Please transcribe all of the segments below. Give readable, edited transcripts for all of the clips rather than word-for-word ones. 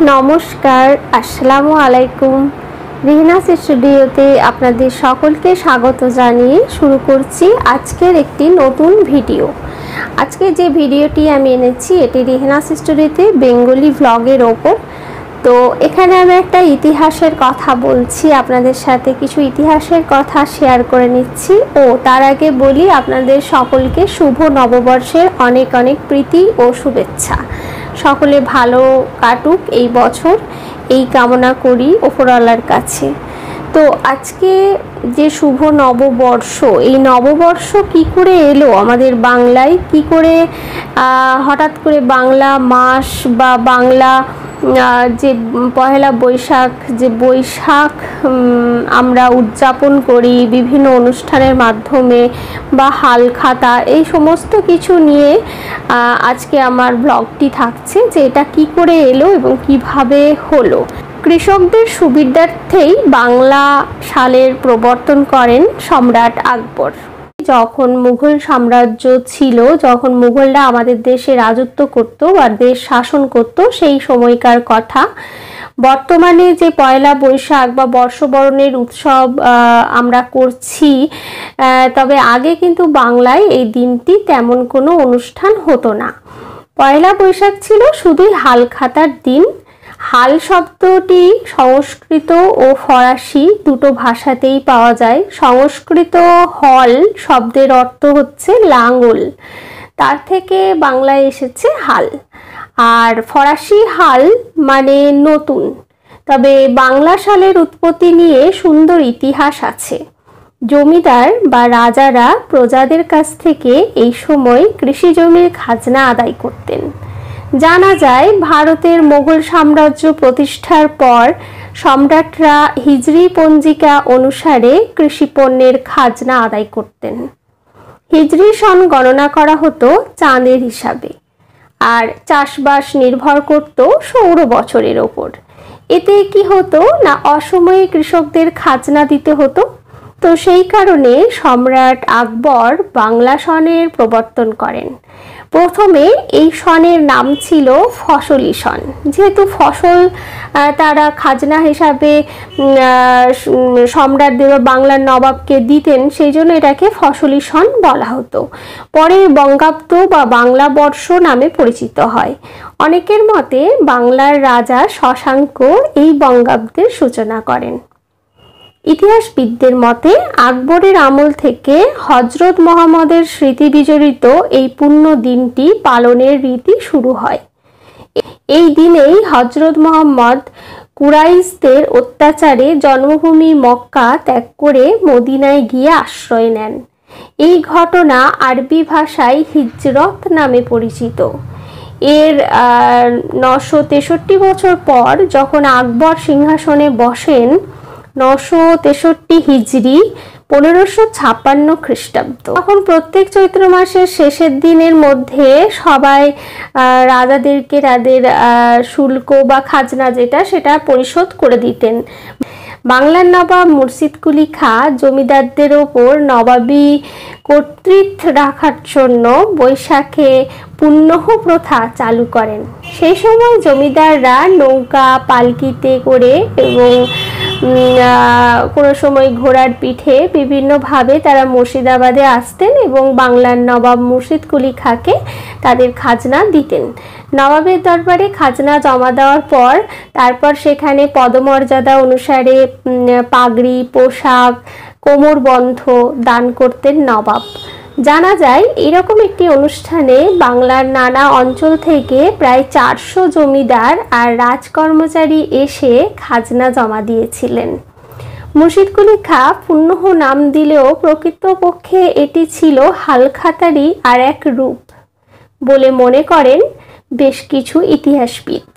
নমস্কার, আসসালামু আলাইকুম। রিহনাস স্টুডিওতে আপনাদের সকলকে স্বাগত জানিয়ে শুরু করছি আজকের একটি নতুন ভিডিও। আজকে যে ভিডিওটি আমি এনেছি এটি রিহনাস স্টুডিওতে বেঙ্গলি ভ্লগের ওপর। তো এখানে আমি একটা ইতিহাসের কথা বলছি, আপনাদের সাথে কিছু ইতিহাসের কথা শেয়ার করে নিচ্ছি। ও তার আগে বলি, আপনাদের সকলকে শুভ নববর্ষের অনেক অনেক প্রীতি ও শুভেচ্ছা। সকলে ভালো কাটুক এই বছর, এই কামনা করি ওপরওয়ালার কাছে। তো আজকে যে শুভ নববর্ষ, এই নববর্ষ কি করে এলো আমাদের বাংলায়, কি করে হঠাৎ করে বাংলা মাস বা বাংলা যে পহেলা বৈশাখ, যে বৈশাখ আমরা উদযাপন করি বিভিন্ন অনুষ্ঠানের মাধ্যমে বা হালখাতা, এই সমস্ত কিছু নিয়ে আজকে আমার ব্লগটি থাকছে যে এটা কি করে এলো এবং কিভাবে হলো। কৃষকদের সুবিধার্থেই বাংলা সালের প্রবর্তন করেন সম্রাট আকবর। যখন মুঘল সাম্রাজ্য ছিল, যখন মুঘলরা আমাদের দেশে রাজত্ব করত বা দেশ শাসন করত, সেই সময়কার কথা। বর্তমানে যে পয়লা বৈশাখ বা বর্ষবরণের উৎসব আমরা করছি, তবে আগে কিন্তু বাংলায় এই দিনটি তেমন কোনো অনুষ্ঠান হতো না। পয়লা বৈশাখ ছিল শুধুই হালখাতার দিন। হাল শব্দটি সংস্কৃত ও ফরাসি দুটো ভাষাতেই পাওয়া যায়। সংস্কৃত হল শব্দের অর্থ হচ্ছে লাঙ্গল, তার থেকে বাংলায় এসেছে হাল। আর ফরাসি হাল মানে নতুন। তবে বাংলা সালের উৎপত্তি নিয়ে সুন্দর ইতিহাস আছে। জমিদার বা রাজারা প্রজাদের কাছ থেকে এই সময় কৃষি জমির খাজনা আদায় করতেন। জানা যায় ভারতের মোগল সাম্রাজ্য প্রতিষ্ঠার পর সম্রাটরা হিজরি পঞ্জিকা অনুসারে কৃষি পণ্যের খাজনা আদায় করতেন। হিজরি সন গণনা করা হতো চাঁদের হিসাবে, আর চাষবাস নির্ভর করত সৌর বছরের ওপর। এতে কি হতো না, অসময়ে কৃষকদের খাজনা দিতে হতো। তো সেই কারণে সম্রাট আকবর বাংলা সনের প্রবর্তন করেন। প্রথমে এই সনের নাম ছিল ফসলি সন। যেহেতু ফসল তারা খাজনা হিসাবে সম্রাটদের বা বাংলার নবাবকে দিতেন, সেই জন্য এটাকে ফসলি সন বলা হতো। পরে বঙ্গাব্দ বা বাংলা বর্ষ নামে পরিচিত হয়। অনেকের মতে বাংলার রাজা শশাঙ্ক এই বঙ্গাব্দের সূচনা করেন। ইতিহাসবিদদের মতে আকবরের আমল থেকে হযরত মুহাম্মদের স্মৃতি বিজড়িত এই পুণ্য দিনটি পালনের রীতি শুরু হয়। এই দিনেই হযরত মুহাম্মদ কুরাইশদের অত্যাচারে জন্মভূমি মক্কা ত্যাগ করে মদিনায় গিয়ে আশ্রয় নেন। এই ঘটনা আরবি ভাষায় হিজরত নামে পরিচিত। এর 963 বছর পর যখন আকবর সিংহাসনে বসেন, 963 হিজরি 1556 খ্রিস্টাব্দ, তখন প্রত্যেক চৈত্র মাসের শেষের দিনের মধ্যে সবাই রাজাদেরকে তাদের শুল্ক বা খাজনা সেটা পরিশোধ করে দিতেন। বাংলার নবাব মুর্শিদ কুলি খাঁ জমিদারদের ওপর নবাবী কর্তৃত্ব রাখার জন্য বৈশাখে পুণ্যহ প্রথা চালু করেন। সেই সময় জমিদাররা নৌকা পালকিতে করে এবং কোনো সময় ঘোড়ার পিঠে বিভিন্নভাবে তারা মুর্শিদাবাদে আসতেন এবং বাংলার নবাব মুর্শিদ কুলি খাঁকে তাদের খাজনা দিতেন। নবাবের দরবারে খাজনা জমা দেওয়ার পর তারপর সেখানে পদমর্যাদা অনুসারে পাগড়ি, পোশাক, কোমরবন্ধ দান করতেন নবাব। জানা যায় এরকম একটি অনুষ্ঠানে বাংলার নানা অঞ্চল থেকে প্রায় 400 জমিদার আর রাজকর্মচারী এসে খাজনা জমা দিয়েছিলেন। মুর্শিদ কুলি খাঁ পুণ্যহ নাম দিলেও প্রকৃতপক্ষে এটি ছিল হালখাতারই আর এক রূপ বলে মনে করেন বেশ কিছু ইতিহাসবিদ।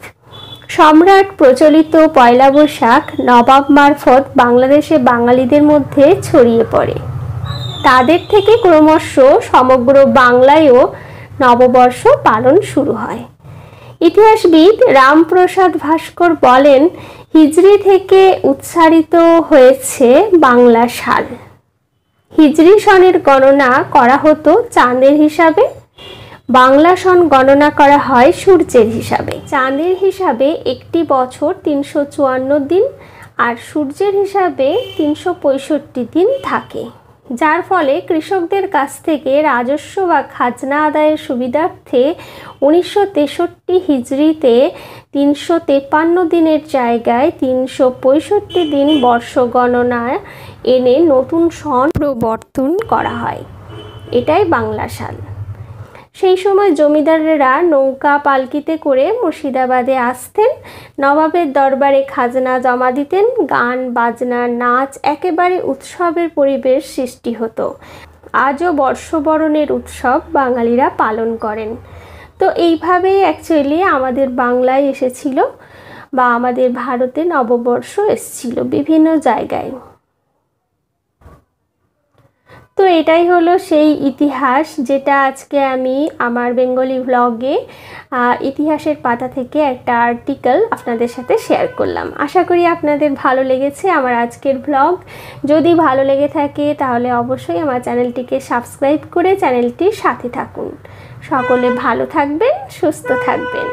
সম্রাট প্রচলিত পয়লা বৈশাখ নবাব মারফত বাংলাদেশে বাঙালিদের মধ্যে ছড়িয়ে পড়ে। তাদের থেকে ক্রমশ সমগ্র বাংলায়ও নববর্ষ পালন শুরু হয়। ইতিহাসবিদ রামপ্রসাদ ভাস্কর বলেন, হিজরি থেকে উৎসারিত হয়েছে বাংলা সাল। হিজরি সনের গণনা করা হতো চাঁদের হিসাবে। বাংলা সন গণনা করা হয় সূর্যের হিসাবে। চাঁদের হিসাবে একটি বছর 354 দিন আর সূর্যের হিসাবে 365 দিন থাকে, যার ফলে কৃষকদের কাছ থেকে রাজস্ব বা খাজনা আদায়ের সুবিধার্থে 1963 হিজরিতে 353 দিনের জায়গায় 365 দিন বর্ষ গণনায় এনে নতুন সন প্রবর্তন করা হয়। এটাই বাংলা সাল। সেই সময় জমিদারেরা নৌকা পালকিতে করে মুর্শিদাবাদে আসতেন, নবাবের দরবারে খাজনা জমা দিতেন, গান বাজনা নাচ, একেবারে উৎসবের পরিবেশ সৃষ্টি হতো। আজও বর্ষবরণের উৎসব বাঙালিরা পালন করেন। তো এইভাবেই অ্যাকচুয়ালি আমাদের বাংলায় এসেছিল বা আমাদের ভারতে নববর্ষ এসেছিল বিভিন্ন জায়গায়। তো এটাই হলো সেই ইতিহাস যেটা আজকে আমি আমার বেঙ্গলি ভ্লগে ইতিহাসের পাতা থেকে একটা আর্টিকেল আপনাদের সাথে শেয়ার করলাম। আশা করি আপনাদের ভালো লেগেছে আমার আজকের ভ্লগ। যদি ভালো লেগে থাকে তাহলে অবশ্যই আমার চ্যানেলটিকে সাবস্ক্রাইব করে চ্যানেলটির সাথে থাকুন। সকলে ভালো থাকবেন, সুস্থ থাকবেন।